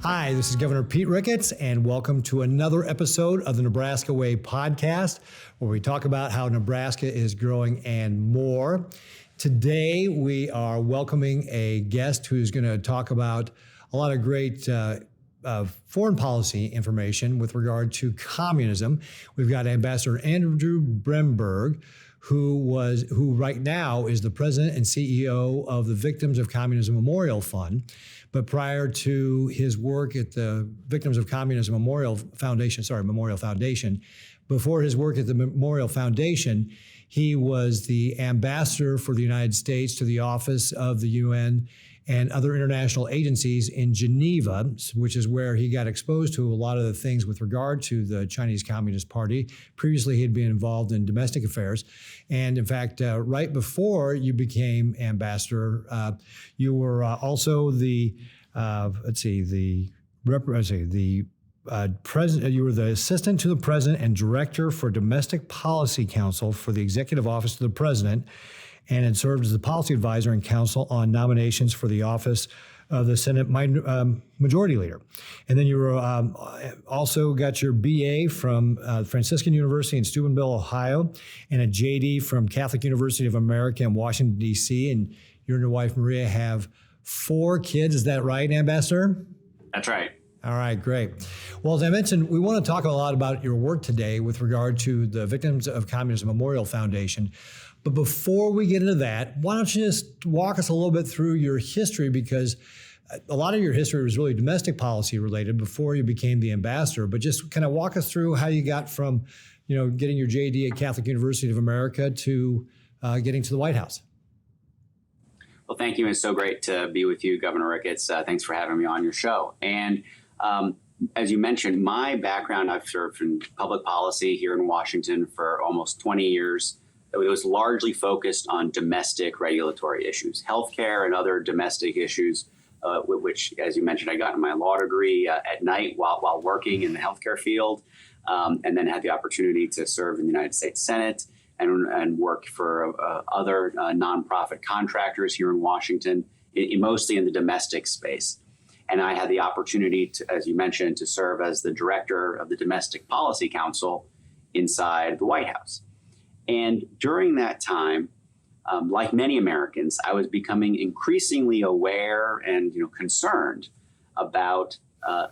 Hi, this is Governor Pete Ricketts, and welcome to another episode of the Nebraska Way podcast, where we talk about how Nebraska is growing and more. Today, we are welcoming a guest who's going to talk about a lot of great foreign policy information with regard to communism. We've got Ambassador Andrew Bremberg, who right now is the president and CEO of the Victims of Communism Memorial Fund. But prior to his work at the Victims of Communism Memorial Foundation, before his work at the Memorial Foundation, he was the ambassador for the United States to the office of the UN and other international agencies in Geneva, which is where he got exposed to a lot of the things with regard to the Chinese Communist Party. Previously, he had been involved in domestic affairs. And in fact, right before you became ambassador, you were also president. You were the assistant to the president and director for Domestic Policy Council for the Executive Office of the President, and had served as the policy advisor and counsel on nominations for the office of the Senate Majority Leader. And then you were also got your BA from Franciscan University in Steubenville, Ohio, and a JD from Catholic University of America in Washington, D.C. And you and your wife, Maria, have 4 kids. Is that right, Ambassador? That's right. All right, great. Well, as I mentioned, we want to talk a lot about your work today with regard to the Victims of Communism Memorial Foundation. But before we get into that, why don't you just walk us a little bit through your history, because a lot of your history was really domestic policy related before you became the ambassador. But just kind of walk us through how you got from, getting your JD at Catholic University of America to getting to the White House. Well, thank you. It's so great to be with you, Governor Ricketts. Thanks for having me on your show. And as you mentioned, my background, I've served in public policy here in Washington for almost 20 years. It was largely focused on domestic regulatory issues, healthcare and other domestic issues, which, as you mentioned, I got in my law degree at night while working in the healthcare field, and then had the opportunity to serve in the United States Senate and work for other nonprofit contractors here in Washington, mostly in the domestic space. And I had the opportunity to, as you mentioned, to serve as the director of the Domestic Policy Council inside the White House. And during that time, like many Americans, I was becoming increasingly aware and concerned about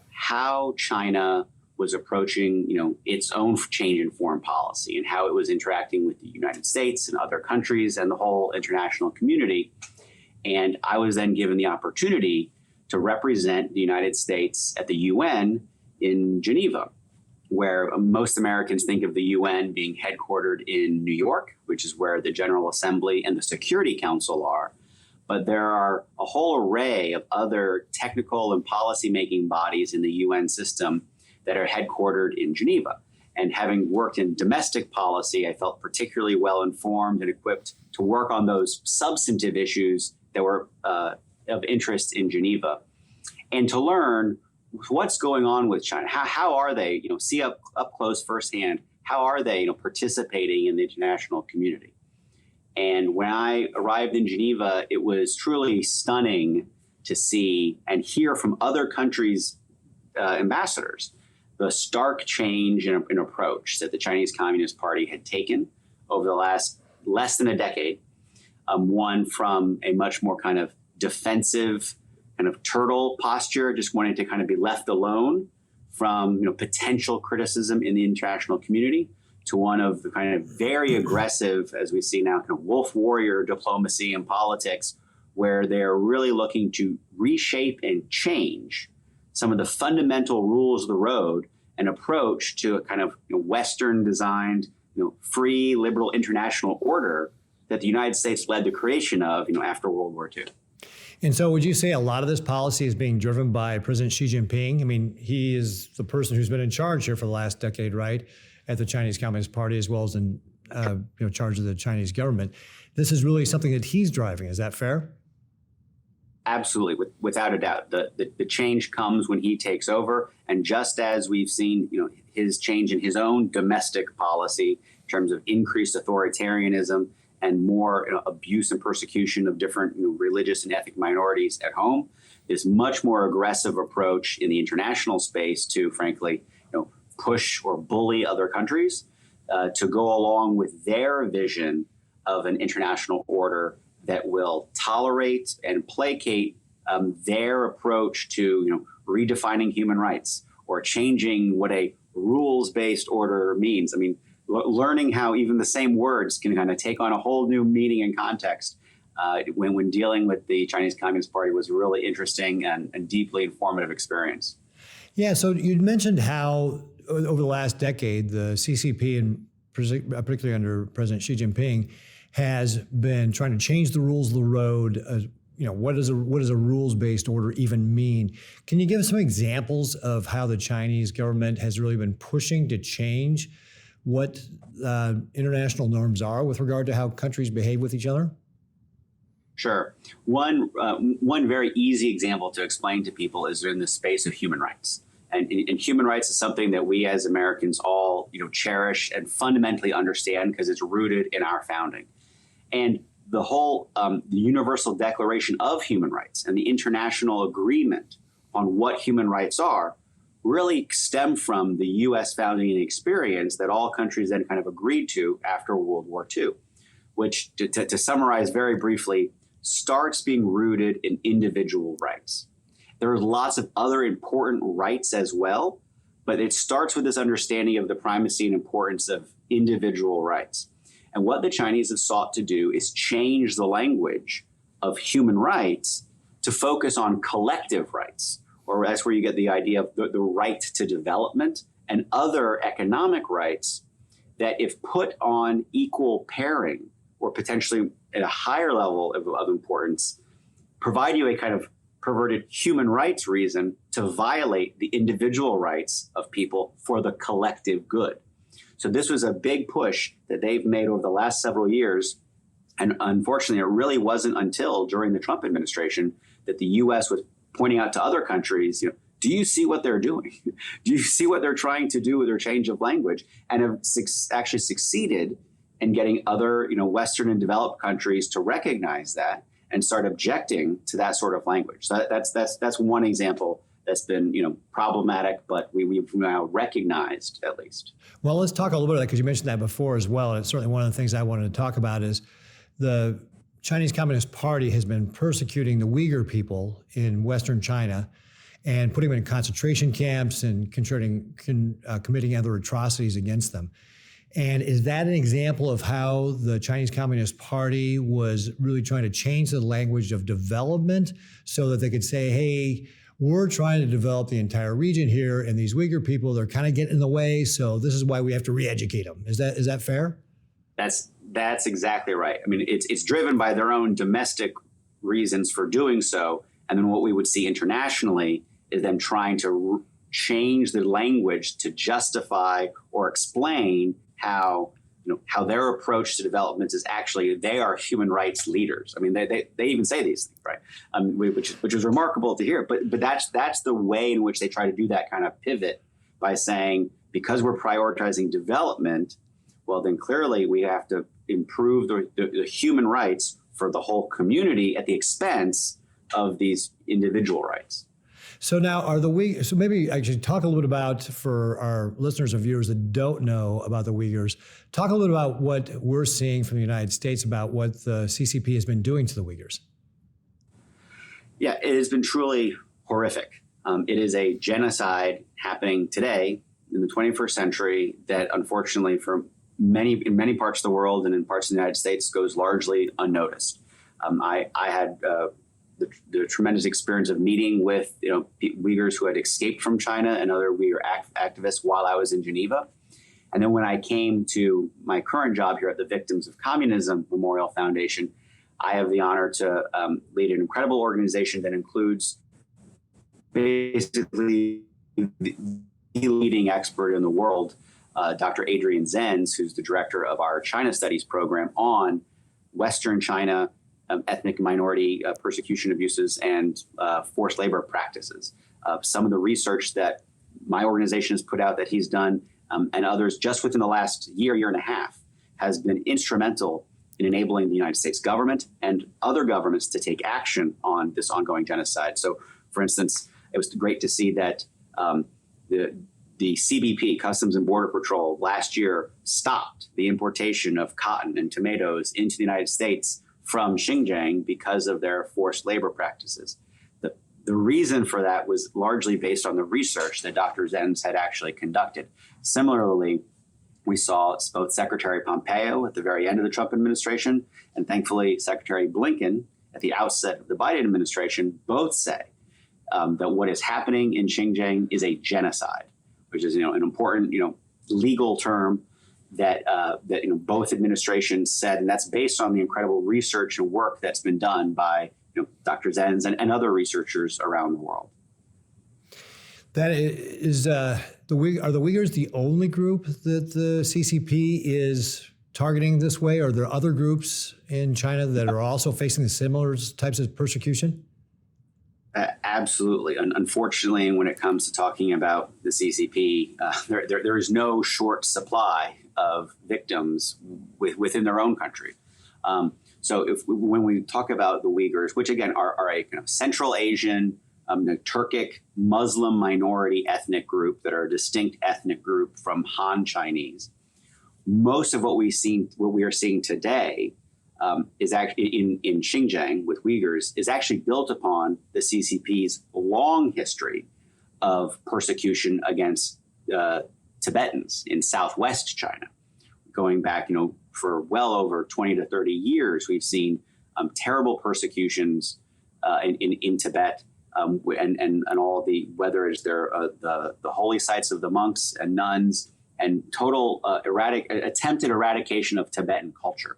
how China was approaching its own change in foreign policy and how it was interacting with the United States and other countries and the whole international community. And I was then given the opportunity to represent the United States at the UN in Geneva, where most Americans think of the UN being headquartered in New York, which is where the General Assembly and the Security Council are. But there are a whole array of other technical and policymaking bodies in the UN system that are headquartered in Geneva. And having worked in domestic policy, I felt particularly well informed and equipped to work on those substantive issues that were of interest in Geneva, and to learn what's going on with China. How are they, see up close firsthand, how are they, participating in the international community? And when I arrived in Geneva, it was truly stunning to see and hear from other countries' ambassadors the stark change in approach that the Chinese Communist Party had taken over the last less than a decade. One from a much more kind of defensive kind of turtle posture, just wanting to kind of be left alone from potential criticism in the international community, to one of the kind of very aggressive, as we see now, kind of wolf warrior diplomacy and politics, where they're really looking to reshape and change some of the fundamental rules of the road and approach to a kind of Western designed, free liberal international order that the United States led the creation of, after World War II. And so would you say a lot of this policy is being driven by President Xi Jinping? I mean, he is the person who's been in charge here for the last decade, right, at the Chinese Communist Party, as well as in charge of the Chinese government. This is really something that he's driving. Is that fair? Absolutely, without a doubt. The change comes when he takes over. And just as we've seen, his change in his own domestic policy in terms of increased authoritarianism and more abuse and persecution of different religious and ethnic minorities at home, this much more aggressive approach in the international space to, frankly, push or bully other countries to go along with their vision of an international order that will tolerate and placate their approach to redefining human rights or changing what a rules-based order means. I mean, learning how even the same words can kind of take on a whole new meaning and context when dealing with the Chinese Communist Party was a really interesting and deeply informative experience. Yeah, so you mentioned how over the last decade, the CCP, and particularly under President Xi Jinping, has been trying to change the rules of the road. What does a rules-based order even mean? Can you give us some examples of how the Chinese government has really been pushing to change what international norms are with regard to how countries behave with each other? Sure. One very easy example to explain to people is in the space of human rights. And human rights is something that we as Americans all cherish and fundamentally understand because it's rooted in our founding. And the whole the Universal Declaration of Human Rights and the international agreement on what human rights are really stem from the U.S. founding experience that all countries then kind of agreed to after World War II, which, to summarize very briefly, starts being rooted in individual rights. There are lots of other important rights as well, but it starts with this understanding of the primacy and importance of individual rights. And what the Chinese have sought to do is change the language of human rights to focus on collective rights, or that's where you get the idea of the right to development and other economic rights that, if put on equal pairing or potentially at a higher level of importance, provide you a kind of perverted human rights reason to violate the individual rights of people for the collective good. So this was a big push that they've made over the last several years. And unfortunately, it really wasn't until during the Trump administration that the U.S. was pointing out to other countries, do you see what they're doing? Do you see what they're trying to do with their change of language? And have actually succeeded in getting other, Western and developed countries to recognize that and start objecting to that sort of language. So that's one example that's been problematic, but we've now recognized at least. Well, let's talk a little bit about that because you mentioned that before as well. And it's certainly one of the things I wanted to talk about is the Chinese Communist Party has been persecuting the Uyghur people in Western China and putting them in concentration camps and committing other atrocities against them. And is that an example of how the Chinese Communist Party was really trying to change the language of development so that they could say, hey, we're trying to develop the entire region here, and these Uyghur people, they're kind of getting in the way, so this is why we have to re-educate them. Is that fair? That's exactly right. I mean, it's driven by their own domestic reasons for doing so, and then what we would see internationally is them trying to change the language to justify or explain how their approach to development is actually they are human rights leaders. I mean, they even say these things, right? Which is remarkable to hear. But that's the way in which they try to do that kind of pivot by saying, because we're prioritizing development, well, then clearly we have to improve the human rights for the whole community at the expense of these individual rights. So now so maybe I should talk a little bit about, for our listeners and viewers that don't know about the Uyghurs, talk a little bit about what we're seeing from the United States about what the CCP has been doing to the Uyghurs. Yeah, it has been truly horrific. It is a genocide happening today in the 21st century that unfortunately in many parts of the world and in parts of the United States goes largely unnoticed. I had the tremendous experience of meeting with Uyghurs who had escaped from China and other Uyghur activists while I was in Geneva. And then when I came to my current job here at the Victims of Communism Memorial Foundation, I have the honor to lead an incredible organization that includes basically the leading expert in the world, Dr. Adrian Zenz, who's the director of our China Studies program on Western China, ethnic minority persecution abuses and forced labor practices. Some of the research that my organization has put out that he's done and others just within the last year and a half has been instrumental in enabling the United States government and other governments to take action on this ongoing genocide. So, for instance, it was great to see that the CBP, Customs and Border Patrol, last year stopped the importation of cotton and tomatoes into the United States from Xinjiang because of their forced labor practices. The reason for that was largely based on the research that Dr. Zenz had actually conducted. Similarly, we saw both Secretary Pompeo at the very end of the Trump administration and thankfully Secretary Blinken at the outset of the Biden administration both say that what is happening in Xinjiang is a genocide, which is an important legal term that both administrations said, and that's based on the incredible research and work that's been done by Dr. Zenz and other researchers around the world. That is, are the Uyghurs the only group that the CCP is targeting this way? Or are there other groups in China that are also facing similar types of persecution? Absolutely. Unfortunately, when it comes to talking about the CCP, there is no short supply of victims within their own country. So when we talk about the Uyghurs, which again are a kind of Central Asian, Turkic Muslim minority ethnic group that are a distinct ethnic group from Han Chinese, most of what we are seeing today is actually in Xinjiang with Uyghurs is actually built upon the CCP's long history of persecution against Tibetans in southwest China. Going back, for well over 20 to 30 years, we've seen terrible persecutions in Tibet and all the, whether it's the holy sites of the monks and nuns and total attempted eradication of Tibetan culture.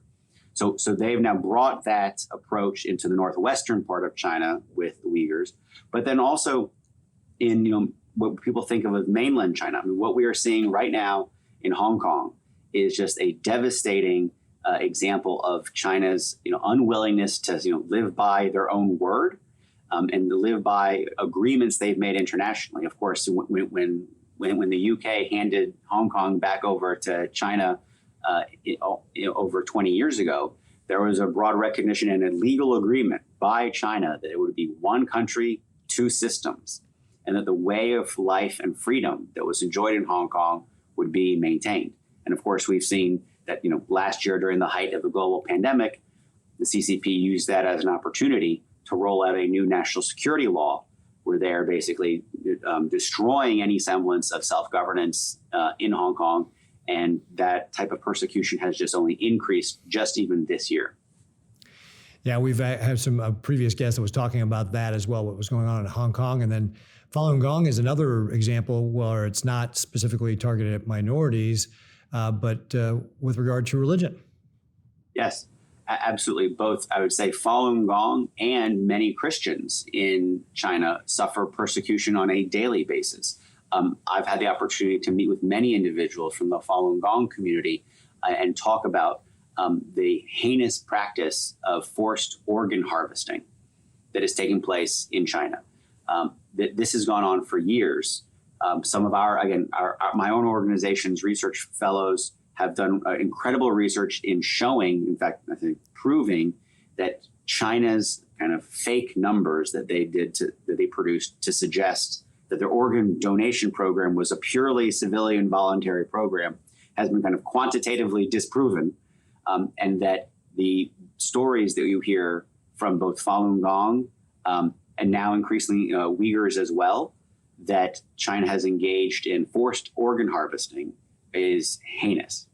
So they've now brought that approach into the northwestern part of China with the Uyghurs, but then also in what people think of as mainland China. I mean, what we are seeing right now in Hong Kong is just a devastating example of China's unwillingness to live by their own word and live by agreements they've made internationally. Of course, when the UK handed Hong Kong back over to China over 20 years ago, there was a broad recognition and a legal agreement by China that it would be one country, two systems, and that the way of life and freedom that was enjoyed in Hong Kong would be maintained. And of course, we've seen that last year during the height of the global pandemic, the CCP used that as an opportunity to roll out a new national security law where they're basically destroying any semblance of self-governance in Hong Kong. And that type of persecution has just only increased just even this year. Yeah, we've had some previous guests that was talking about that as well, what was going on in Hong Kong. And then Falun Gong is another example where it's not specifically targeted at minorities, but with regard to religion. Yes, absolutely. Both, I would say, Falun Gong and many Christians in China suffer persecution on a daily basis. I've had the opportunity to meet with many individuals from the Falun Gong community and talk about the heinous practice of forced organ harvesting that is taking place in China. This has gone on for years. Some of my own organization's research fellows have done incredible research in showing, in fact, I think proving that China's kind of fake numbers that they produced to suggest that their organ donation program was a purely civilian voluntary program has been kind of quantitatively disproven, and that the stories that you hear from both Falun Gong and now increasingly Uyghurs as well, that China has engaged in forced organ harvesting is heinous.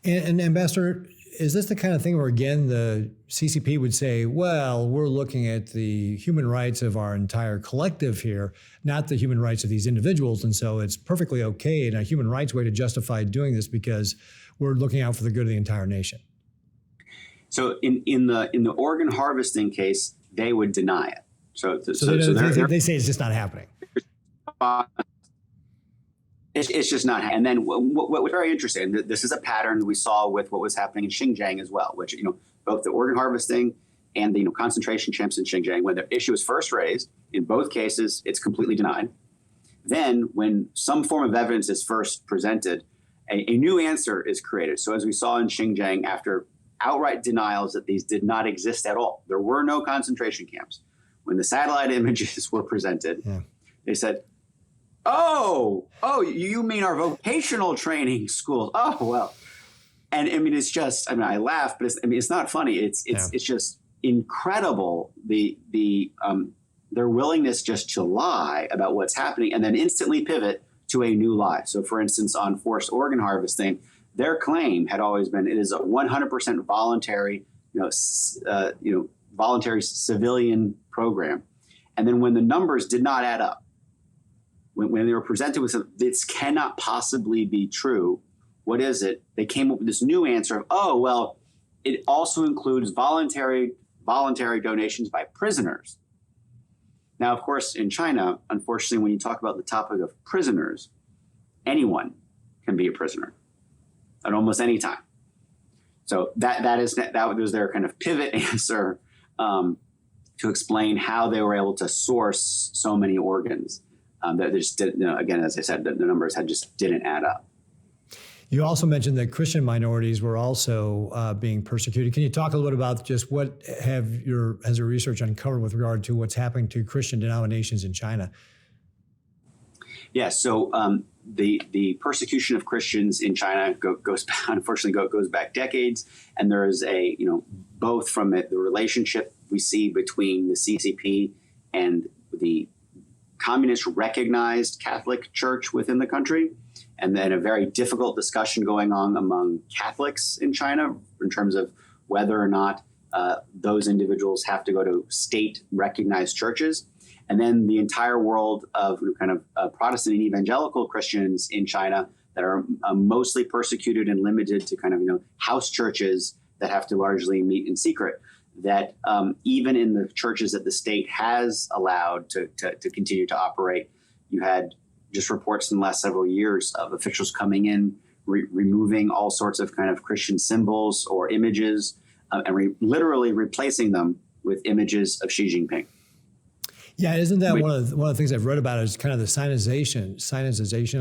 And Ambassador, is this the kind of thing where, again, the CCP would say, well, we're looking at the human rights of our entire collective here, not the human rights of these individuals, and so it's perfectly okay in a human rights way to justify doing this because we're looking out for the good of the entire nation? So in the organ harvesting case, they would deny it. So they say it's just not happening. It's just not. And then what was very interesting, this is a pattern we saw with what was happening in Xinjiang as well, which, both the organ harvesting and the concentration camps in Xinjiang, when the issue was first raised, in both cases, it's completely denied. Then when some form of evidence is first presented, a new answer is created. So as we saw in Xinjiang after outright denials that these did not exist at all. There were no concentration camps. When the satellite images were presented, they said, oh, you mean our vocational training schools? Oh, well. And I mean, it's just, I mean, I laugh, but it's not funny. It's just incredible. Their willingness just to lie about what's happening and then instantly pivot to a new lie. So for instance, on forced organ harvesting, their claim had always been, it is a 100% voluntary, voluntary civilian program. And then when the numbers did not add up, when they were presented with this cannot possibly be true, what is it? They came up with this new answer of, oh, well, it also includes voluntary donations by prisoners. Now, of course, in China, unfortunately, when you talk about the topic of prisoners, anyone can be a prisoner at almost any time. So that was their kind of pivot answer to explain how they were able to source so many organs that just didn't. Again, as I said, the numbers just didn't add up. You also mentioned that Christian minorities were also being persecuted. Can you talk a little bit about just what has your research uncovered with regard to what's happening to Christian denominations in China? Yeah, so the persecution of Christians in China goes back decades, and there is both from the relationship we see between the CCP and the communist recognized Catholic Church within the country, and then a very difficult discussion going on among Catholics in China in terms of whether or not those individuals have to go to state recognized churches. And then the entire world of kind of Protestant and evangelical Christians in China that are mostly persecuted and limited to kind of, house churches that have to largely meet in secret. That even in the churches that the state has allowed to continue to operate, you had just reports in the last several years of officials coming in, removing all sorts of kind of Christian symbols or images and literally replacing them with images of Xi Jinping. Yeah, isn't that one of the things I've read about is kind of the sinization, I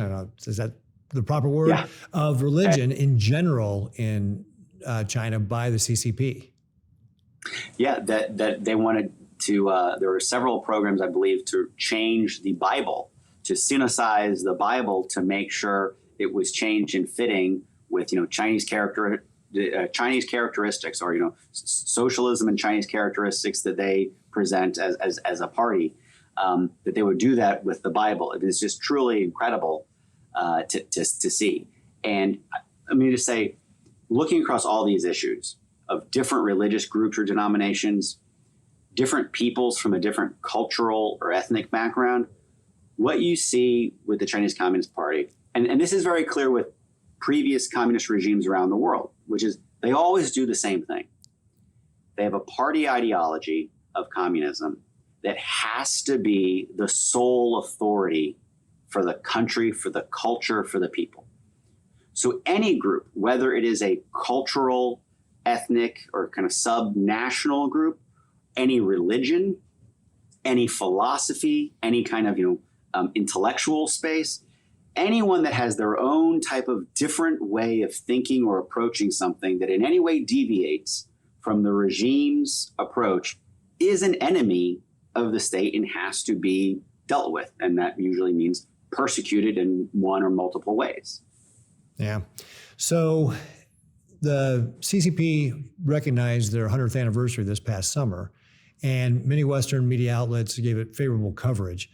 don't know, is that the proper word, yeah, of religion in general in China by the CCP? Yeah, that they wanted to, there were several programs, I believe, to change the Bible, to sinicize the Bible to make sure it was changed and fitting with, Chinese characteristics or, socialism and Chinese characteristics that they present as a party, that they would do that with the Bible. It is just truly incredible to see. And I mean to say, looking across all these issues of different religious groups or denominations, different peoples from a different cultural or ethnic background, what you see with the Chinese Communist Party, and this is very clear with previous communist regimes around the world, which is they always do the same thing. They have a party ideology of communism that has to be the sole authority for the country, for the culture, for the people. So any group, whether it is a cultural, ethnic, or kind of sub-national group, any religion, any philosophy, any kind of intellectual space, anyone that has their own type of different way of thinking or approaching something that in any way deviates from the regime's approach is an enemy of the state and has to be dealt with. And that usually means persecuted in one or multiple ways. Yeah. So the CCP recognized their 100th anniversary this past summer, and many Western media outlets gave it favorable coverage.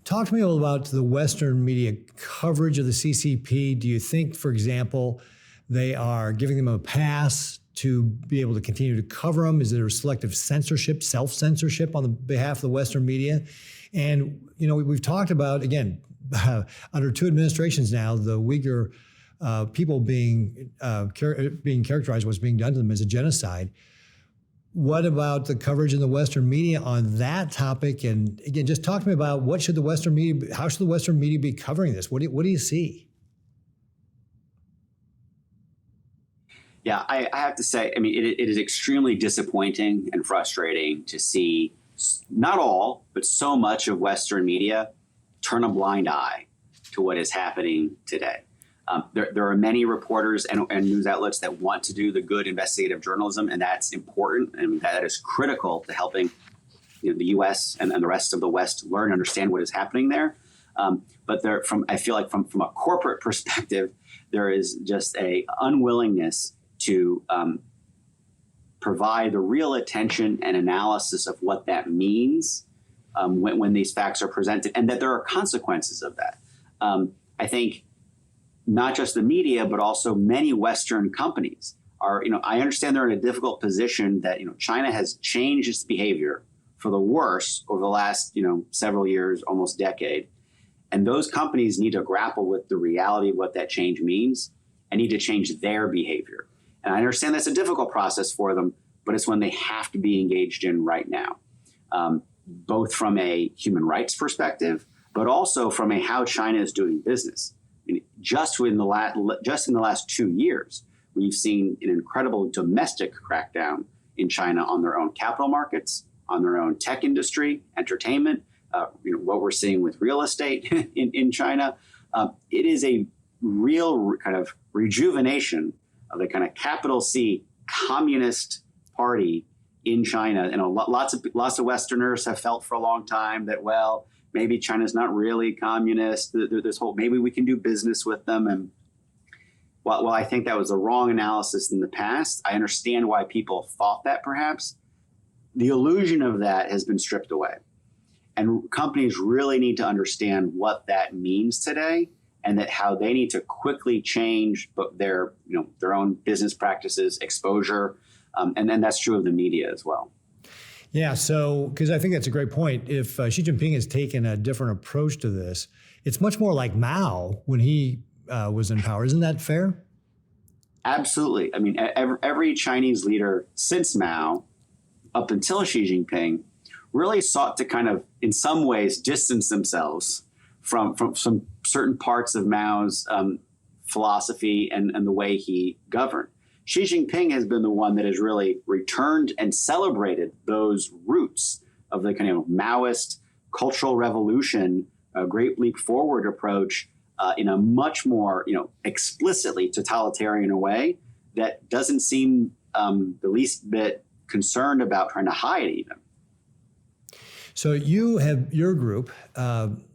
Talk to me a little about the Western media coverage of the CCP. Do you think, for example, they are giving them a pass to be able to continue to cover them? Is there selective censorship, self-censorship on the behalf of the Western media? And, we've talked about, again, under two administrations now, the Uyghur people being characterized, what's being done to them as a genocide. What about the coverage in the Western media on that topic? And again, just talk to me about how should the Western media be covering this? What do you see? Yeah, I have to say, it is extremely disappointing and frustrating to see not all, but so much of Western media turn a blind eye to what is happening today. There are many reporters and news outlets that want to do the good investigative journalism, and that's important, and that is critical to helping the U.S. and the rest of the West learn and understand what is happening there. But I feel like from a corporate perspective, there is just a unwillingness to provide the real attention and analysis of what that means when these facts are presented, and that there are consequences of that. I think not just the media, but also many Western companies are, I understand they're in a difficult position that, China has changed its behavior for the worse over the last, several years, almost decade. And those companies need to grapple with the reality of what that change means and need to change their behavior. And I understand that's a difficult process for them, but it's one they have to be engaged in right now, both from a human rights perspective, but also from a how China is doing business. Just in the last 2 years, we've seen an incredible domestic crackdown in China on their own capital markets, on their own tech industry, entertainment, what we're seeing with real estate in China. It is a real kind of rejuvenation of the kind of capital C communist party in China. And lots of Westerners have felt for a long time that, well, maybe China's not really communist. This whole, maybe we can do business with them. And while I think that was the wrong analysis in the past, I understand why people thought that perhaps. The illusion of that has been stripped away. And companies really need to understand what that means today, and that how they need to quickly change their own business practices, exposure. And then that's true of the media as well. Yeah, so because I think that's a great point. If Xi Jinping has taken a different approach to this, it's much more like Mao when he was in power. Isn't that fair? Absolutely. I mean, every Chinese leader since Mao up until Xi Jinping really sought to kind of, in some ways, distance themselves from some certain parts of Mao's philosophy and the way he governed. Xi Jinping has been the one that has really returned and celebrated those roots of the kind of Maoist cultural revolution, Great Leap Forward approach in a much more, explicitly totalitarian way that doesn't seem the least bit concerned about trying to hide even. So your group,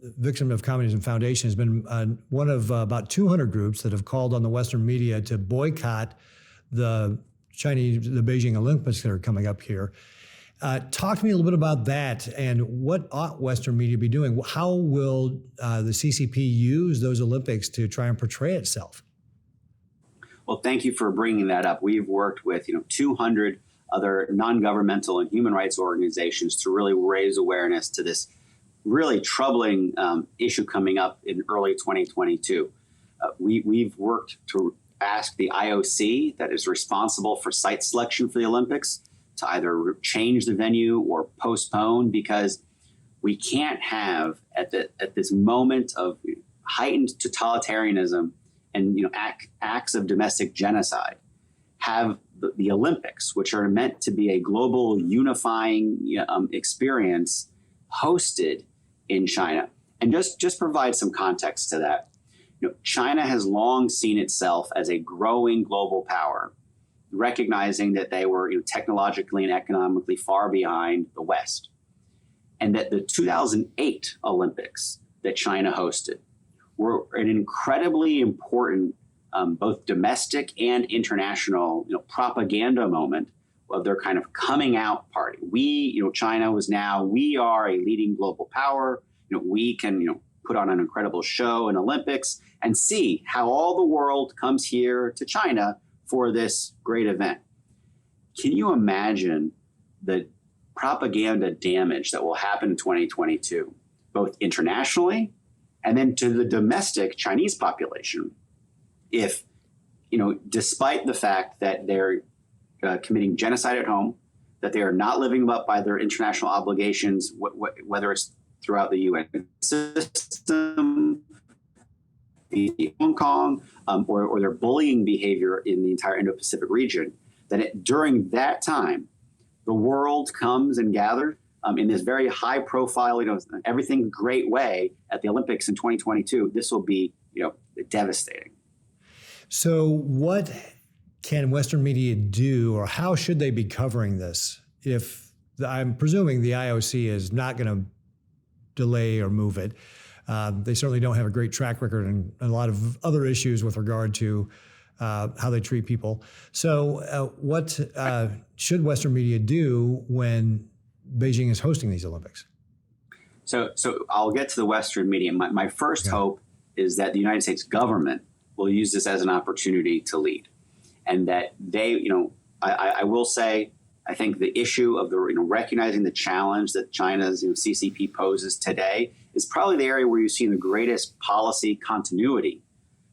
Victim of Communism Foundation, has been one of about 200 groups that have called on the Western media to boycott the Beijing Olympics that are coming up here. Talk to me a little bit about that and what ought Western media be doing? How will the CCP use those Olympics to try and portray itself? Well, thank you for bringing that up. We've worked with 200 other non-governmental and human rights organizations to really raise awareness to this really troubling issue coming up in early 2022. We've worked to ask the IOC that is responsible for site selection for the Olympics to either change the venue or postpone, because we can't have at this moment of heightened totalitarianism and acts of domestic genocide have the Olympics, which are meant to be a global unifying experience, hosted in China. And just provide some context to that. China has long seen itself as a growing global power, recognizing that they were technologically and economically far behind the West. And that the 2008 Olympics that China hosted were an incredibly important both domestic and international propaganda moment of their kind of coming out party. China we are a leading global power. We can put on an incredible show in Olympics and see how all the world comes here to China for this great event. Can you imagine the propaganda damage that will happen in 2022, both internationally and then to the domestic Chinese population, if, despite the fact that they're committing genocide at home, that they are not living up by their international obligations, whether it's throughout the UN system, Hong Kong, or their bullying behavior in the entire Indo-Pacific region, that during that time, the world comes and gathers in this very high-profile, everything great way at the Olympics in 2022. This will be, devastating. So what can Western media do, or how should they be covering this if I'm presuming the IOC is not going to delay or move it? They certainly don't have a great track record and a lot of other issues with regard to how they treat people. So what should Western media do when Beijing is hosting these Olympics? So I'll get to the Western media. My first hope is that the United States government will use this as an opportunity to lead, and that they, I will say, I think the issue of the recognizing the challenge that China's CCP poses today is probably the area where you've seen the greatest policy continuity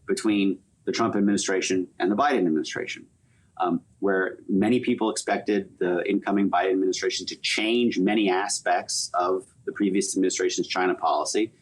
between the Trump administration and the Biden administration, where many people expected the incoming Biden administration to change many aspects of the previous administration's China policy.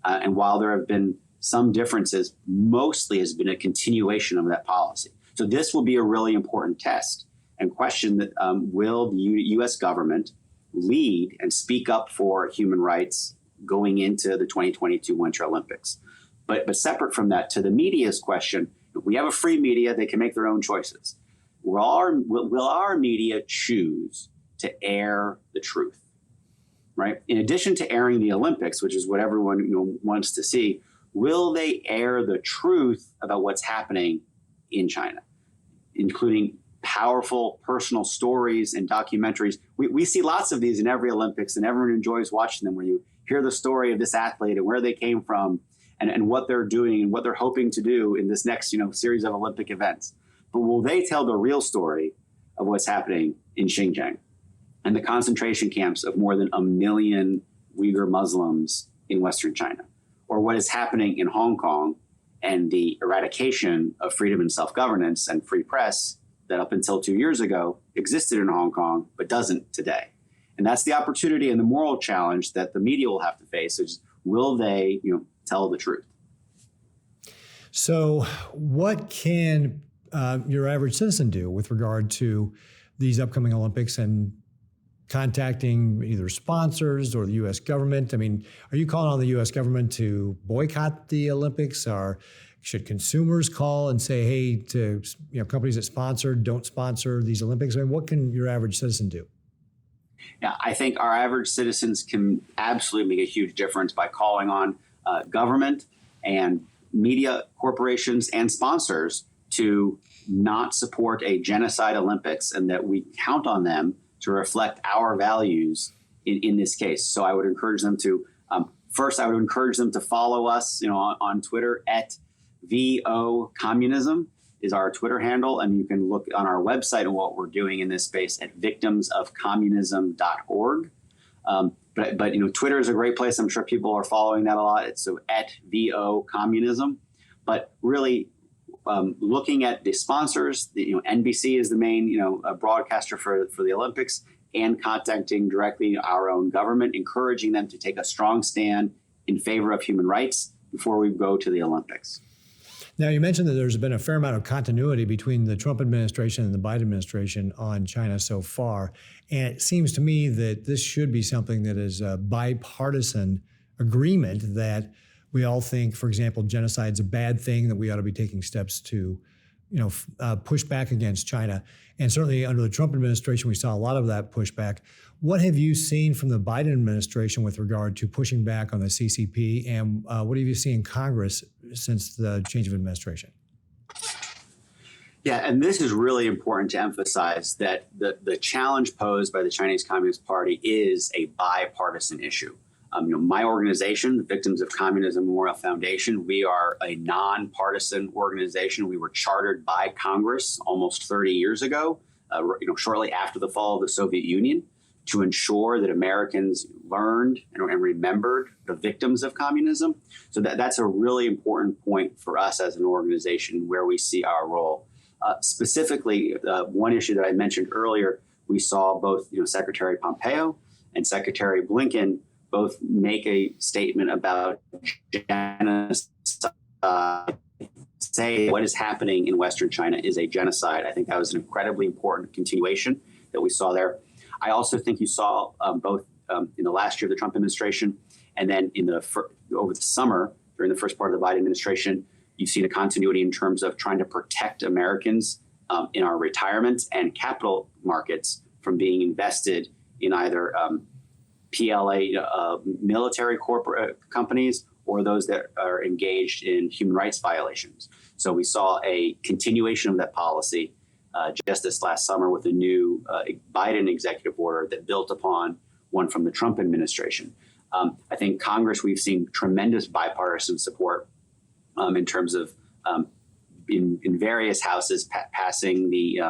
And while there have been some differences, mostly has been a continuation of that policy. So this will be a really important test and question that will the U.S. government lead and speak up for human rights going into the 2022 Winter Olympics. But separate from that, to the media's question, if we have a free media, they can make their own choices. Will our media choose to air the truth? Right? In addition to airing the Olympics, which is what everyone wants to see, will they air the truth about what's happening in China, including powerful personal stories and documentaries? We see lots of these in every Olympics, and everyone enjoys watching them, where you hear the story of this athlete and where they came from and what they're doing and what they're hoping to do in this next series of Olympic events. But will they tell the real story of what's happening in Xinjiang and the concentration camps of more than 1 million Uyghur Muslims in Western China, or what is happening in Hong Kong and the eradication of freedom and self-governance and free press that up until 2 years ago existed in Hong Kong but doesn't today? And that's the opportunity and the moral challenge that the media will have to face, is will they tell the truth? So what can your average citizen do with regard to these upcoming Olympics and contacting either sponsors or the U.S. government? I mean, are you calling on the U.S. government to boycott the Olympics, or should consumers call and say, hey, to companies that sponsor, don't sponsor these Olympics? I mean, what can your average citizen do? Yeah, I think our average citizens can absolutely make a huge difference by calling on government and media corporations and sponsors to not support a genocide Olympics, and that we count on them to reflect our values in this case. So I would encourage them to, first, I would encourage them to follow us on Twitter at VO Communism is our Twitter handle. And you can look on our website and what we're doing in this space at victimsofcommunism.org. But Twitter is a great place. I'm sure people are following that a lot. It's so at VO Communism. But really looking at the sponsors, NBC is the main broadcaster for the Olympics, and contacting directly our own government, encouraging them to take a strong stand in favor of human rights before we go to the Olympics. Now, you mentioned that there's been a fair amount of continuity between the Trump administration and the Biden administration on China so far. And it seems to me that this should be something that is a bipartisan agreement, that we all think, for example, genocide is a bad thing, that we ought to be taking steps to push back against China. And certainly under the Trump administration, we saw a lot of that pushback. What have you seen from the Biden administration with regard to pushing back on the CCP? And what have you seen in Congress since the change of administration? Yeah, and this is really important to emphasize, that the challenge posed by the Chinese Communist Party is a bipartisan issue. My organization, the Victims of Communism Memorial Foundation, we are a nonpartisan organization. We were chartered by Congress almost 30 years ago, shortly after the fall of the Soviet Union, to ensure that Americans learned and remembered the victims of communism. So that's a really important point for us as an organization, where we see our role. Specifically, one issue that I mentioned earlier, we saw both Secretary Pompeo and Secretary Blinken both make a statement about genocide, say what is happening in Western China is a genocide. I think that was an incredibly important continuation that we saw there. I also think you saw both in the last year of the Trump administration, and then over the summer during the first part of the Biden administration, You've seen a continuity in terms of trying to protect Americans in our retirement and capital markets from being invested in either PLA military corporate companies or those that are engaged in human rights violations. So we saw a continuation of that policy just this last summer with a new Biden executive order that built upon one from the Trump administration. I think Congress, we've seen tremendous bipartisan support in terms of in various houses passing the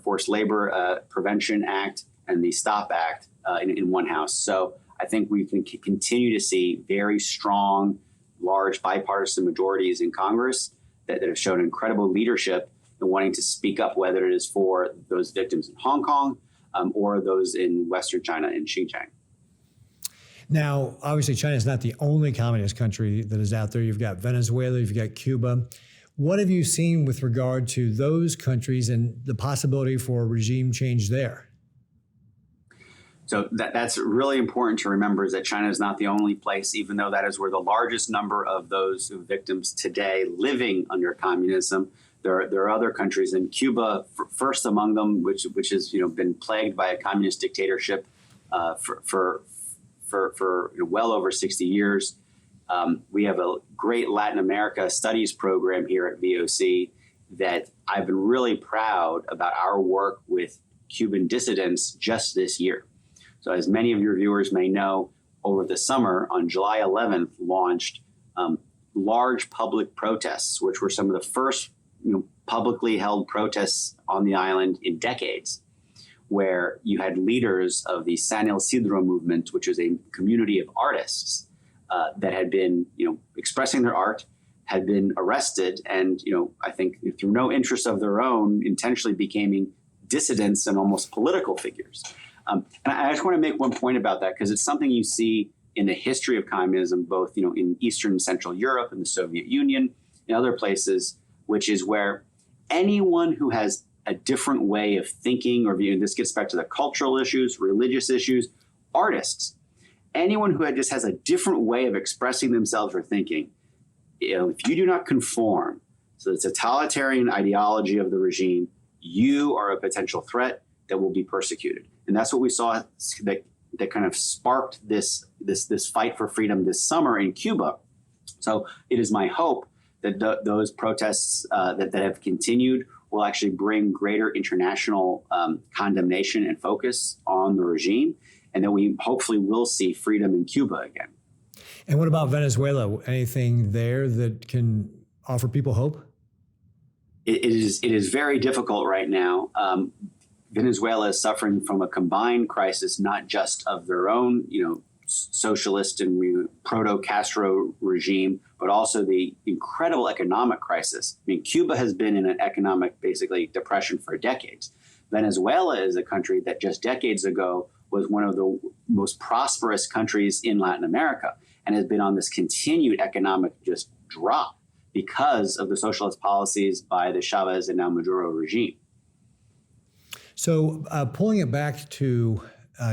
Forced Labor Prevention Act and the STOP Act in one house. So I think we can continue to see very strong, large bipartisan majorities in Congress that have shown incredible leadership in wanting to speak up, whether it is for those victims in Hong Kong or those in Western China in Xinjiang. Now, obviously, China is not the only communist country that is out there. You've got Venezuela, you've got Cuba. What have you seen with regard to those countries and the possibility for regime change there? So that's really important to remember, is that China is not the only place, even though that is where the largest number of those victims today living under communism. There are other countries, and Cuba first among them, which has been plagued by a communist dictatorship for well over 60 years. We have a great Latin America studies program here at VOC that I've been really proud about our work with Cuban dissidents just this year. So as many of your viewers may know, over the summer on July 11th launched large public protests, which were some of the first publicly held protests on the island in decades, where you had leaders of the San Isidro movement, which is a community of artists that had been, expressing their art, had been arrested, and I think through no interest of their own, intentionally becoming dissidents and almost political figures. And I just want to make one point about that, because it's something you see in the history of communism, both in Eastern and Central Europe and the Soviet Union and other places, which is where anyone who has a different way of thinking or viewing, this gets back to the cultural issues, religious issues, artists, anyone who just has a different way of expressing themselves or thinking, if you do not conform to the totalitarian ideology of the regime, you are a potential threat that will be persecuted. And that's what we saw that kind of sparked this fight for freedom this summer in Cuba. So it is my hope that those protests that have continued will actually bring greater international condemnation and focus on the regime, and that we hopefully will see freedom in Cuba again. And what about Venezuela? Anything there that can offer people hope? It is very difficult right now. Venezuela is suffering from a combined crisis, not just of their own, socialist and proto-Castro regime, but also the incredible economic crisis. I mean, Cuba has been in an economic, basically, depression for decades. Venezuela is a country that just decades ago was one of the most prosperous countries in Latin America and has been on this continued economic just drop because of the socialist policies by the Chavez and now Maduro regime. So pulling it back to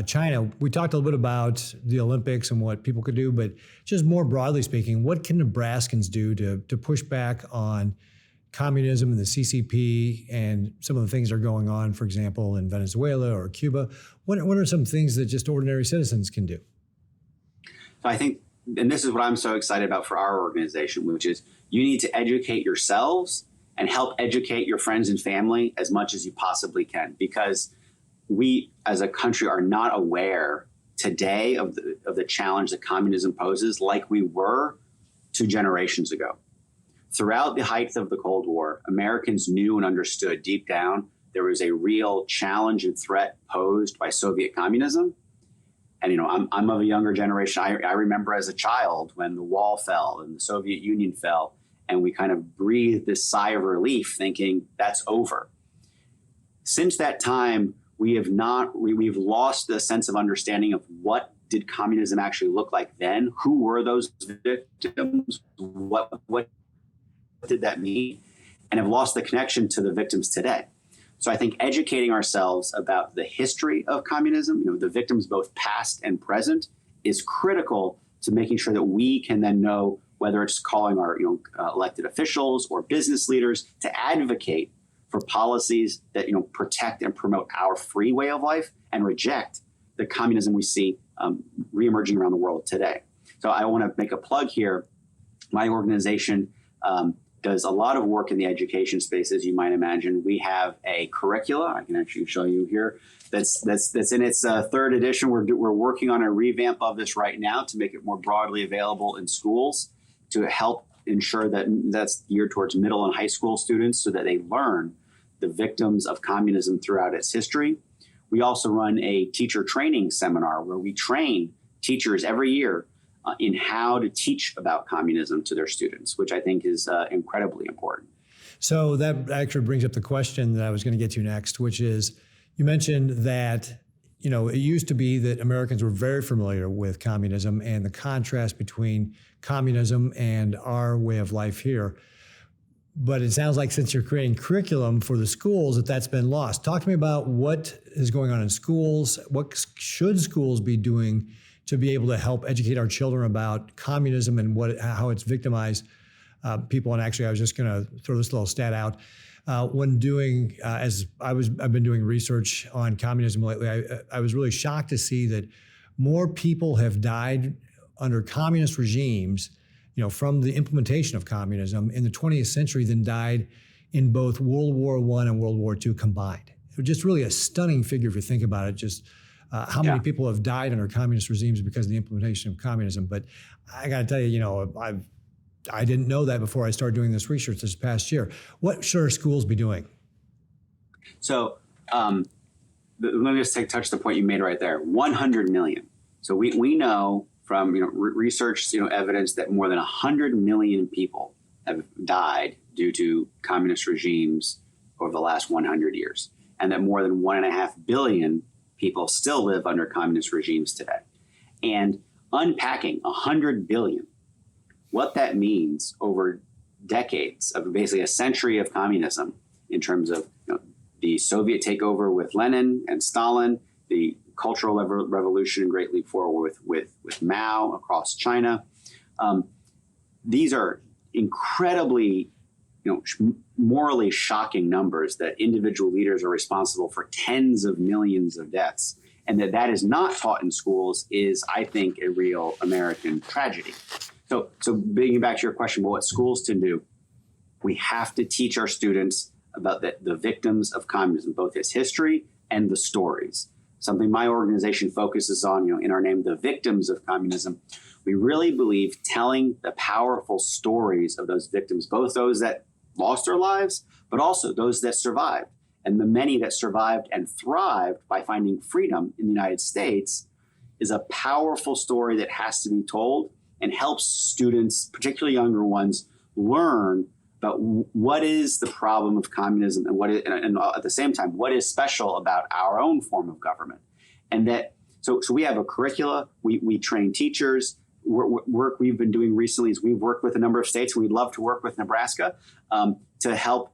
China, we talked a little bit about the Olympics and what people could do, but just more broadly speaking, what can Nebraskans do to push back on communism and the CCP and some of the things that are going on, for example, in Venezuela or Cuba? What are some things that just ordinary citizens can do? So I think, and this is what I'm so excited about for our organization, which is you need to educate yourselves and help educate your friends and family as much as you possibly can, because we as a country are not aware today of the challenge that communism poses like we were 2 generations ago. Throughout the height of the Cold War, Americans knew and understood deep down there was a real challenge and threat posed by Soviet communism. And, I'm of a younger generation. I remember as a child when the wall fell and the Soviet Union fell, and we kind of breathed this sigh of relief thinking that's over. Since that time, we've lost the sense of understanding of what did communism actually look like then? Who were those victims? What did that mean? And have lost the connection to the victims today. So I think educating ourselves about the history of communism, the victims both past and present, is critical to making sure that we can then know whether it's calling our elected officials or business leaders to advocate for policies that protect and promote our free way of life and reject the communism we see reemerging around the world today. So I want to make a plug here. My organization does a lot of work in the education space, as you might imagine. We have a curricula. I can actually show you here. That's in its third edition. We're working on a revamp of this right now to make it more broadly available in schools to help ensure that that's geared towards middle and high school students so that they learn the victims of communism throughout its history. We also run a teacher training seminar where we train teachers every year in how to teach about communism to their students, which I think is incredibly important. So that actually brings up the question that I was going to get to next, which is, you mentioned that, it used to be that Americans were very familiar with communism and the contrast between communism and our way of life here. But it sounds like since you're creating curriculum for the schools, that's been lost. Talk to me about what is going on in schools. What should schools be doing to be able to help educate our children about communism and how it's victimized people? And actually, I was just going to throw this little stat out. When doing, I've been doing research on communism lately, I was really shocked to see that more people have died under communist regimes, from the implementation of communism in the 20th century than died in both World War I and World War II combined. It was just really a stunning figure if you think about it, just how many people have died under communist regimes because of the implementation of communism. But I got to tell you, I didn't know that before I started doing this research this past year. What should our schools be doing? So let me just touch the point you made right there. 100 million. So we know from research evidence that more than 100 million people have died due to communist regimes over the last 100 years, and that more than 1.5 billion people still live under communist regimes today. And unpacking 100 billion, what that means over decades of basically a century of communism in terms of the Soviet takeover with Lenin and Stalin, the Cultural Revolution and Great Leap Forward with Mao across China. These are incredibly morally shocking numbers that individual leaders are responsible for tens of millions of deaths. And that is not taught in schools is, I think, a real American tragedy. So bringing back to your question, what schools to do, we have to teach our students about the victims of communism, both its history and the stories. Something my organization focuses on, in our name, the victims of communism. We really believe telling the powerful stories of those victims, both those that lost their lives, but also those that survived, and the many that survived and thrived by finding freedom in the United States, is a powerful story that has to be told and helps students, particularly younger ones, learn about what is the problem of communism and at the same time, what is special about our own form of government. And that, so we have a curricula, we train teachers. Work we've been doing recently is we've worked with a number of states, and we'd love to work with Nebraska to help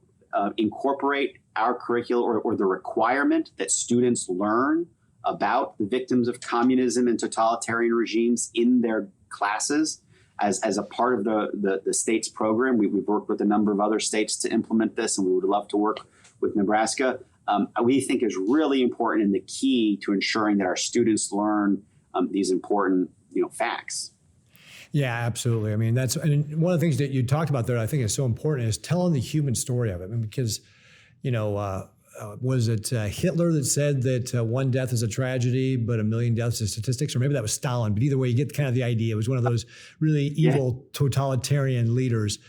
incorporate our curricula or the requirement that students learn about the victims of communism and totalitarian regimes in their classes as a part of the state's program. We've worked with a number of other states to implement this, and we would love to work with Nebraska. We think is really important and the key to ensuring that our students learn these important facts. Yeah, absolutely. I mean, and one of the things that you talked about there, I think is so important, is telling the human story of it. I mean, because, was it Hitler that said that one death is a tragedy, but a million deaths is statistics? Or maybe that was Stalin. But either way, you get kind of the idea. It was one of those really evil totalitarian leaders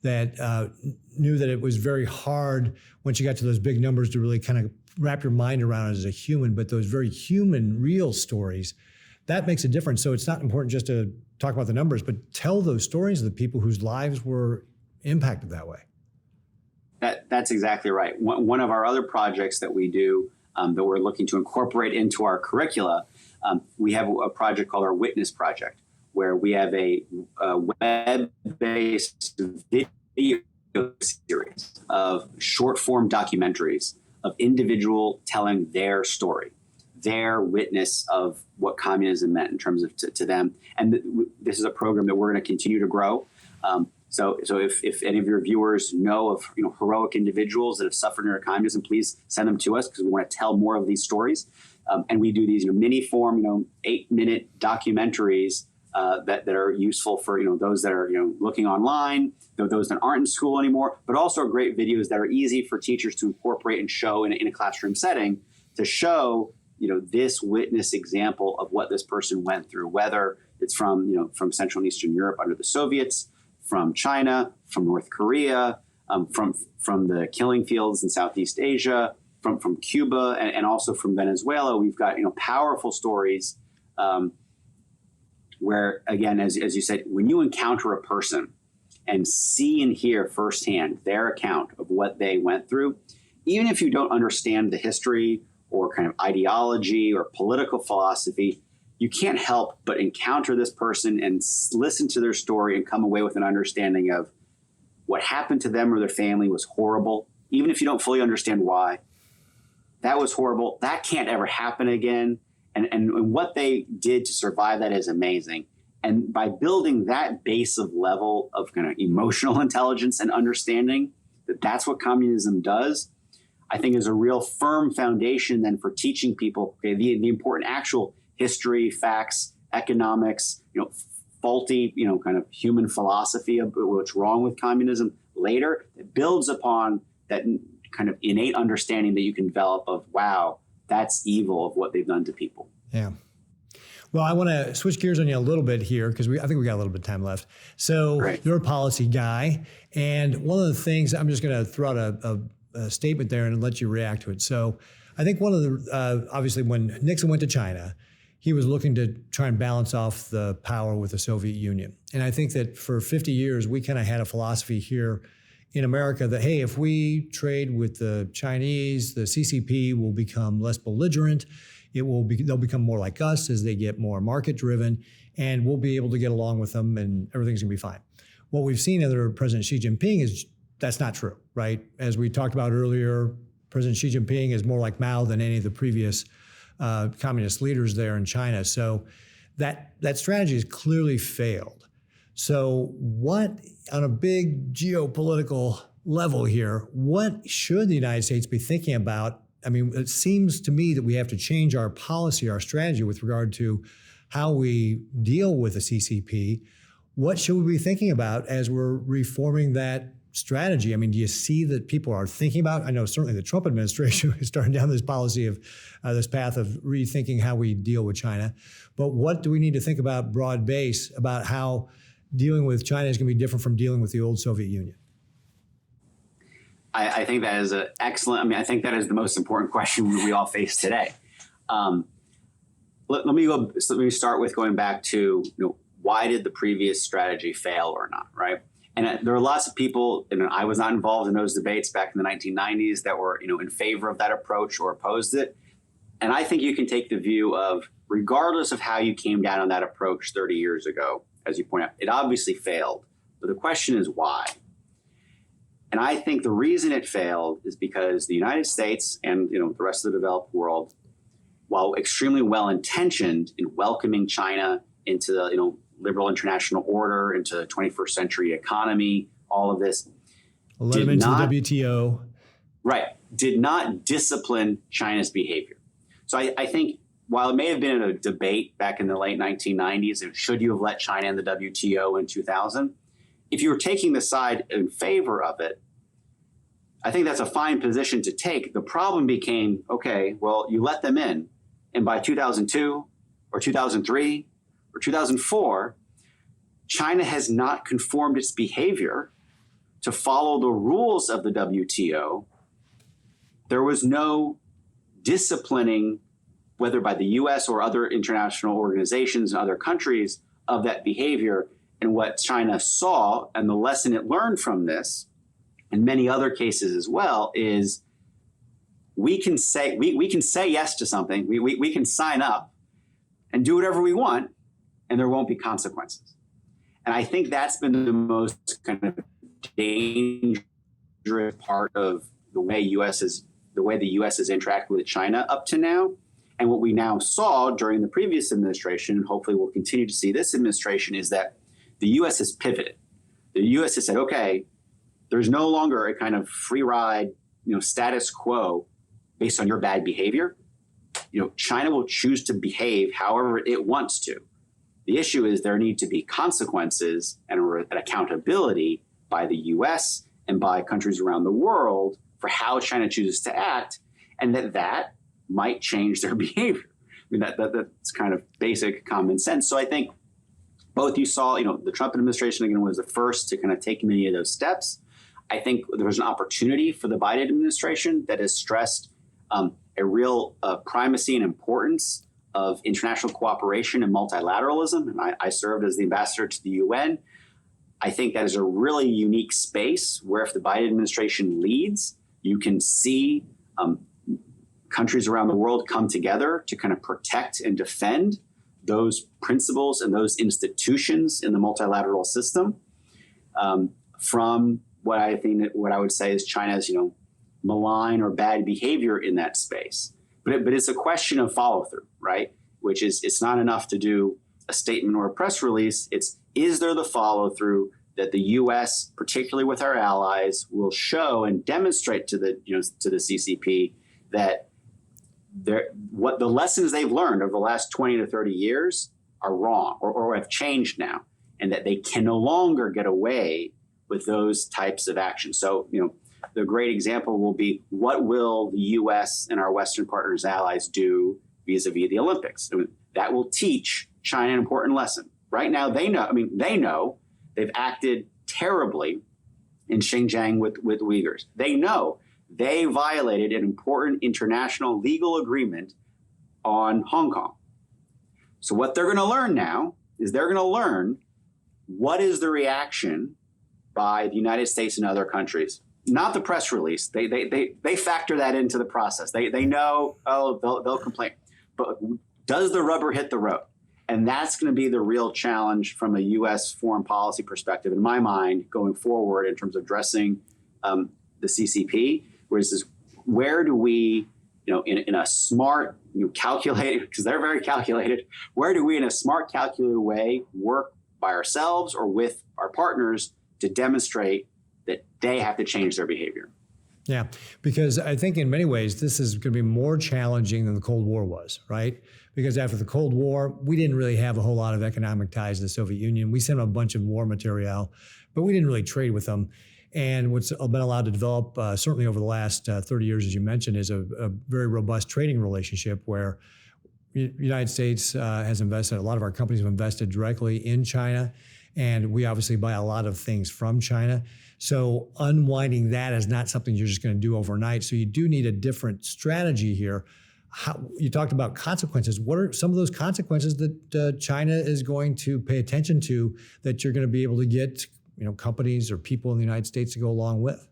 that knew that it was very hard once you got to those big numbers to really kind of wrap your mind around it as a human. But those very human, real stories, that makes a difference. So it's not important just to talk about the numbers, but tell those stories of the people whose lives were impacted that way. That's exactly right. One of our other projects that we do that we're looking to incorporate into our curricula, we have a project called our Witness Project, where we have a web-based video series of short-form documentaries of individual telling their story, their witness of what communism meant in terms of to them. And this is a program that we're going to continue to grow. So if any of your viewers know of heroic individuals that have suffered under communism, please send them to us because we want to tell more of these stories. And we do these mini form 8-minute documentaries that are useful for those that are looking online, those that aren't in school anymore, but also great videos that are easy for teachers to incorporate and show in a classroom setting to show this witness example of what this person went through, whether it's from Central and Eastern Europe under the Soviets, from China, from North Korea, from the killing fields in Southeast Asia, from Cuba, and also from Venezuela. We've got powerful stories where, again, as you said, when you encounter a person and see and hear firsthand their account of what they went through, even if you don't understand the history or kind of ideology or political philosophy, you can't help but encounter this person and listen to their story and come away with an understanding of what happened to them or their family was horrible, even if you don't fully understand why. That was horrible. That can't ever happen again. And what they did to survive that is amazing. And by building that base of level of kind of emotional intelligence and understanding that's what communism does, I think is a real firm foundation then for teaching people the important actual history, facts, economics, faulty, kind of human philosophy of what's wrong with communism later. It builds upon that kind of innate understanding that you can develop of, wow, that's evil of what they've done to people. Yeah. Well, I want to switch gears on you a little bit here because I think we got a little bit of time left. So Great. You're a policy guy. And one of the things, I'm just going to throw out a statement there and let you react to it. So I think one of the, obviously when Nixon went to China, he was looking to try and balance off the power with the Soviet Union. And I think that for 50 years, we kind of had a philosophy here in America that, hey, if we trade with the Chinese, the CCP will become less belligerent. They'll become more like us as they get more market driven, and we'll be able to get along with them and everything's gonna be fine. What we've seen under President Xi Jinping is that's not true, right? As we talked about earlier, President Xi Jinping is more like Mao than any of the previous communist leaders there in China. So that strategy has clearly failed. So what, on a big geopolitical level here, what should the United States be thinking about? I mean, it seems to me that we have to change our policy, our strategy with regard to how we deal with the CCP. What should we be thinking about as we're reforming that strategy? I mean, do you see that people are thinking about? I know certainly the Trump administration is starting down this policy of this path of rethinking how we deal with China. But what do we need to think about broad base about how dealing with China is going to be different from dealing with the old Soviet Union? I think that is I think that is the most important question we all face today. Let me start with going back to why did the previous strategy fail or not, right? And there are lots of people, and I was not involved in those debates back in the 1990s that were in favor of that approach or opposed it. And I think you can take the view of, regardless of how you came down on that approach 30 years ago, as you point out, it obviously failed. But the question is why? And I think the reason it failed is because the United States and the rest of the developed world, while extremely well-intentioned in welcoming China into the liberal international order, into the 21st century economy, all of this, let them into the WTO. Right, did not discipline China's behavior. So I think while it may have been a debate back in the late 1990s, of should you have let China in the WTO in 2000, if you were taking the side in favor of it, I think that's a fine position to take. The problem became, okay, well, you let them in, and by 2002 or 2003 or 2004, China has not conformed its behavior to follow the rules of the WTO. There was no disciplining, whether by the US or other international organizations and other countries, of that behavior. And what China saw, and the lesson it learned from this, and many other cases as well, is we can say yes to something, we can sign up and do whatever we want, and there won't be consequences. And I think that's been the most kind of dangerous part of the way the U.S. has interacted with China up to now. And what we now saw during the previous administration, and hopefully we'll continue to see this administration, is that the U.S. has pivoted. the U.S. has said, okay, there's no longer a kind of free ride, status quo based on your bad behavior. China will choose to behave however it wants to. The issue is there need to be consequences and an accountability by the U.S. and by countries around the world for how China chooses to act, and that might change their behavior. I mean, that's kind of basic common sense. So I think both you saw, the Trump administration, again, was the first to kind of take many of those steps. I think there was an opportunity for the Biden administration that has stressed a real primacy and importance of international cooperation and multilateralism. And I served as the ambassador to the UN. I think that is a really unique space where if the Biden administration leads, you can see countries around the world come together to kind of protect and defend those principles and those institutions in the multilateral system from what I would say is China's, malign or bad behavior in that space. But it's a question of follow through, right? Which is, it's not enough to do a statement or a press release. Is there the follow through that the U.S., particularly with our allies, will show and demonstrate to the CCP that what the lessons they've learned over the last 20 to 30 years are wrong or have changed now, and that they can no longer get away with those types of actions. So, the great example will be, what will the U.S. and our Western partners, allies do vis-a-vis the Olympics? I mean, that will teach China an important lesson. Right now, they know they've acted terribly in Xinjiang with Uyghurs. They know they violated an important international legal agreement on Hong Kong. So what they're going to learn now is they're going to learn what is the reaction by the United States and other countries. Not the press release. They factor that into the process. They know, they'll complain. But does the rubber hit the road? And that's going to be the real challenge from a U.S. foreign policy perspective, in my mind, going forward in terms of addressing the CCP. Where do we, in a smart, calculated, because they're very calculated, where do we, in a smart, calculated way, work by ourselves or with our partners to demonstrate that they have to change their behavior? Yeah, because I think in many ways, this is going to be more challenging than the Cold War was, right? Because after the Cold War, we didn't really have a whole lot of economic ties to the Soviet Union. We sent them a bunch of war material, but we didn't really trade with them. And what's been allowed to develop, certainly over the last 30 years, as you mentioned, is a very robust trading relationship where the United States has invested, a lot of our companies have invested directly in China, and we obviously buy a lot of things from China. So unwinding that is not something you're just going to do overnight. So you do need a different strategy here. You talked about consequences. What are some of those consequences that China is going to pay attention to that you're going to be able to get companies or people in the United States to go along with?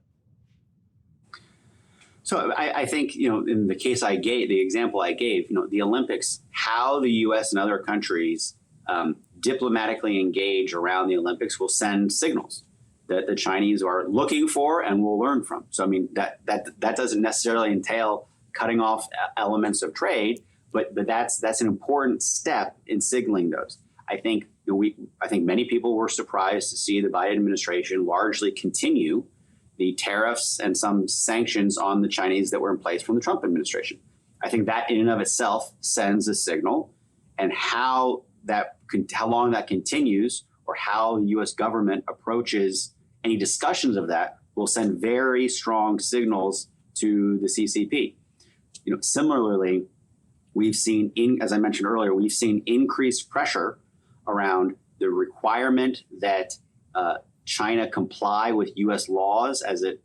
So I think, in the case I gave, the example I gave, the Olympics, how the U.S. and other countries diplomatically engage around the Olympics will send signals that the Chinese are looking for and will learn from. So, I mean, that doesn't necessarily entail cutting off elements of trade, but that's an important step in signaling those. I think many people were surprised to see the Biden administration largely continue the tariffs and some sanctions on the Chinese that were in place from the Trump administration. I think that in and of itself sends a signal, and how long that continues or how the U.S. government approaches any discussions of that will send very strong signals to the CCP. Similarly, we've seen, as I mentioned earlier, we've seen increased pressure around the requirement that China comply with U.S. laws as it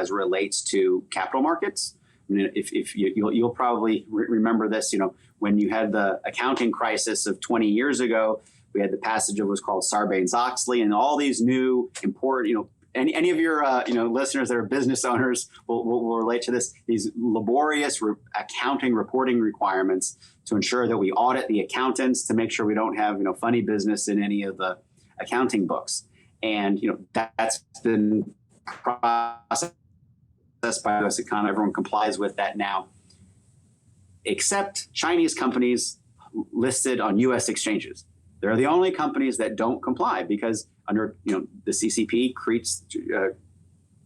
relates to capital markets. I mean, if you'll probably remember this, when you had the accounting crisis of 20 years ago, we had the passage of what's called Sarbanes-Oxley, and all these new important, any of your listeners that are business owners will relate to this. These laborious accounting reporting requirements to ensure that we audit the accountants to make sure we don't have funny business in any of the accounting books. And that's been processed by U.S. economy. Everyone complies with that now, except Chinese companies listed on U.S. exchanges. They're the only companies that don't comply because under the CCP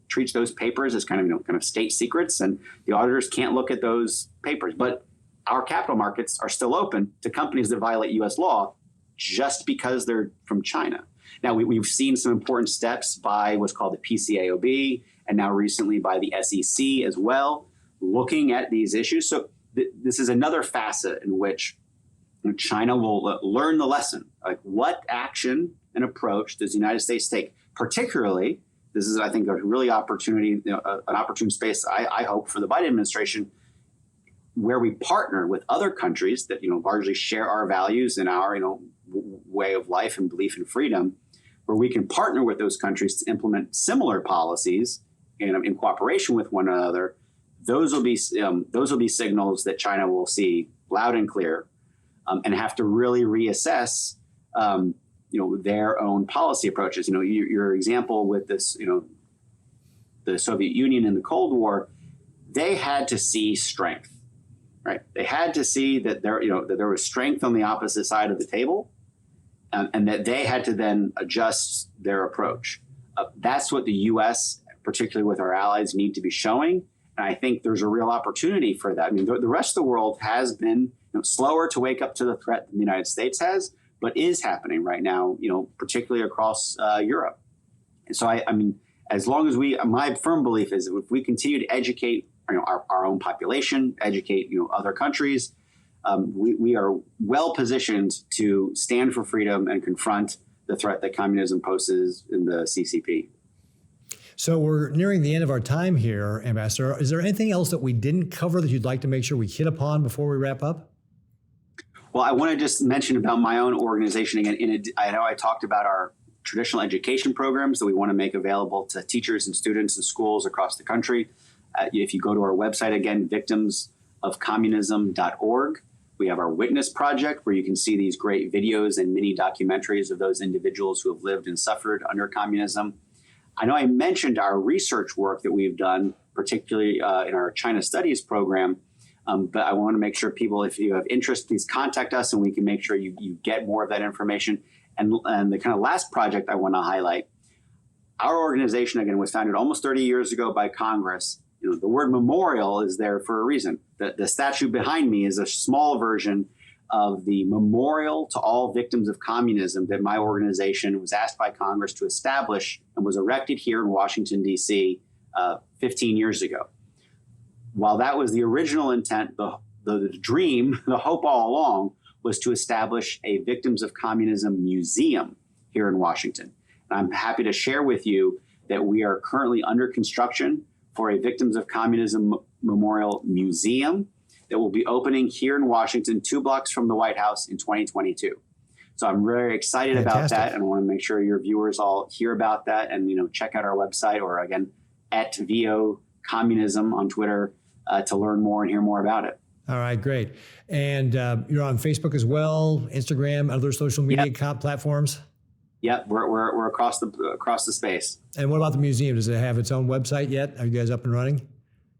treats those papers as kind of state secrets, and the auditors can't look at those papers. But our capital markets are still open to companies that violate U.S. law just because they're from China. Now, we've seen some important steps by what's called the PCAOB, and now recently by the SEC as well, looking at these issues. So this is another facet in which China will learn the lesson. Like, what action and approach does the United States take? Particularly, this is, I think, a really opportunity, an opportune space, I hope, for the Biden administration, where we partner with other countries that largely share our values and our way of life and belief in freedom, where we can partner with those countries to implement similar policies in cooperation with one another. Those will be signals that China will see loud and clear, and have to really reassess their own policy approaches. Your example with this, the Soviet Union in the Cold War, they had to see strength, right? They had to see that there was strength on the opposite side of the table, and that they had to then adjust their approach. That's what the U.S., particularly with our allies, need to be showing. And I think there's a real opportunity for that. I mean, the rest of the world has been slower to wake up to the threat than the United States has, but is happening right now, particularly across Europe. And so, I mean, as long as my firm belief is that if we continue to educate our own population, educate other countries, we are well positioned to stand for freedom and confront the threat that communism poses in the CCP. So we're nearing the end of our time here, Ambassador. Is there anything else that we didn't cover that you'd like to make sure we hit upon before we wrap up? Well, I want to just mention about my own organization again. I know I talked about our traditional education programs that we want to make available to teachers and students in schools across the country. If you go to our website, again, victimsofcommunism.org, we have our Witness Project, where you can see these great videos and mini documentaries of those individuals who have lived and suffered under communism. I know I mentioned our research work that we've done, particularly in our China Studies program, but I want to make sure people, if you have interest, please contact us and we can make sure you get more of that information. And the kind of last project I want to highlight, our organization, again, was founded almost 30 years ago by Congress. The word memorial is there for a reason. The statue behind me is a small version of the memorial to all victims of communism that my organization was asked by Congress to establish and was erected here in Washington, D.C. 15 years ago. While that was the original intent, the dream, the hope all along was to establish a Victims of Communism museum here in Washington. And I'm happy to share with you that we are currently under construction for a Victims of Communism Memorial Museum that will be opening here in Washington, 2 blocks from the White House in 2022. So I'm very excited about that, and I want to make sure your viewers all hear about that and check out our website, or again, @VO Communism on Twitter to learn more and hear more about it. All right, great. And you're on Facebook as well, Instagram, other social media platforms? Yep, we're across the space. And what about the museum? Does it have its own website yet? Are you guys up and running?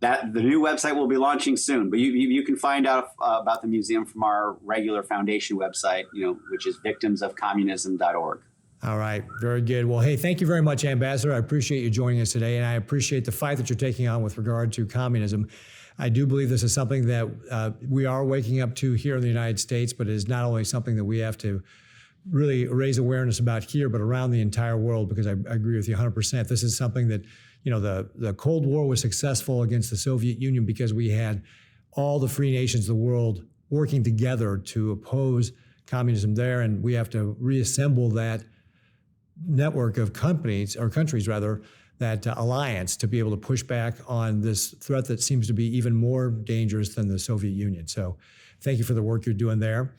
The new website will be launching soon, but you can find out about the museum from our regular foundation website, which is victimsofcommunism.org. All right, very good. Well, hey, thank you very much, Ambassador. I appreciate you joining us today, and I appreciate the fight that you're taking on with regard to communism. I do believe this is something that we are waking up to here in the United States, but it is not only something that we have to really raise awareness about here, but around the entire world, because I agree with you 100%. This is something that, the Cold War was successful against the Soviet Union because we had all the free nations of the world working together to oppose communism there, and we have to reassemble that network of countries, that alliance, to be able to push back on this threat that seems to be even more dangerous than the Soviet Union. So thank you for the work you're doing there.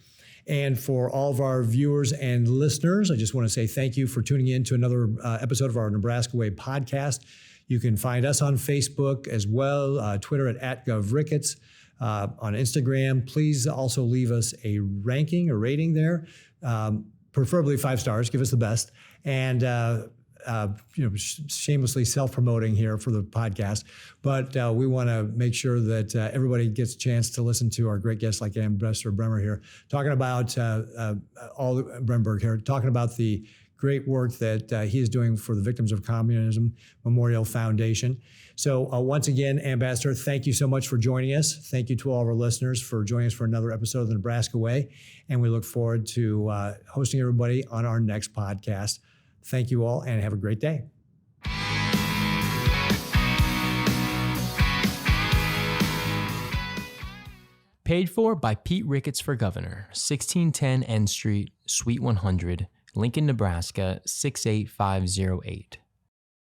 And for all of our viewers and listeners, I just want to say thank you for tuning in to another episode of our Nebraska Way podcast. You can find us on Facebook as well, Twitter at @GovRicketts, on Instagram. Please also leave us a ranking or rating there, preferably 5 stars. Give us the best. And shamelessly self-promoting here for the podcast, but we want to make sure that everybody gets a chance to listen to our great guests like Ambassador Bremmer here, talking about all Bremberg here, talking about the great work that he is doing for the Victims of Communism Memorial Foundation. So once again, Ambassador, thank you so much for joining us. Thank you to all of our listeners for joining us for another episode of the Nebraska Way. And we look forward to hosting everybody on our next podcast. Thank you all and have a great day. Paid for by Pete Ricketts for Governor, 1610 N Street, Suite 100, Lincoln, Nebraska, 68508.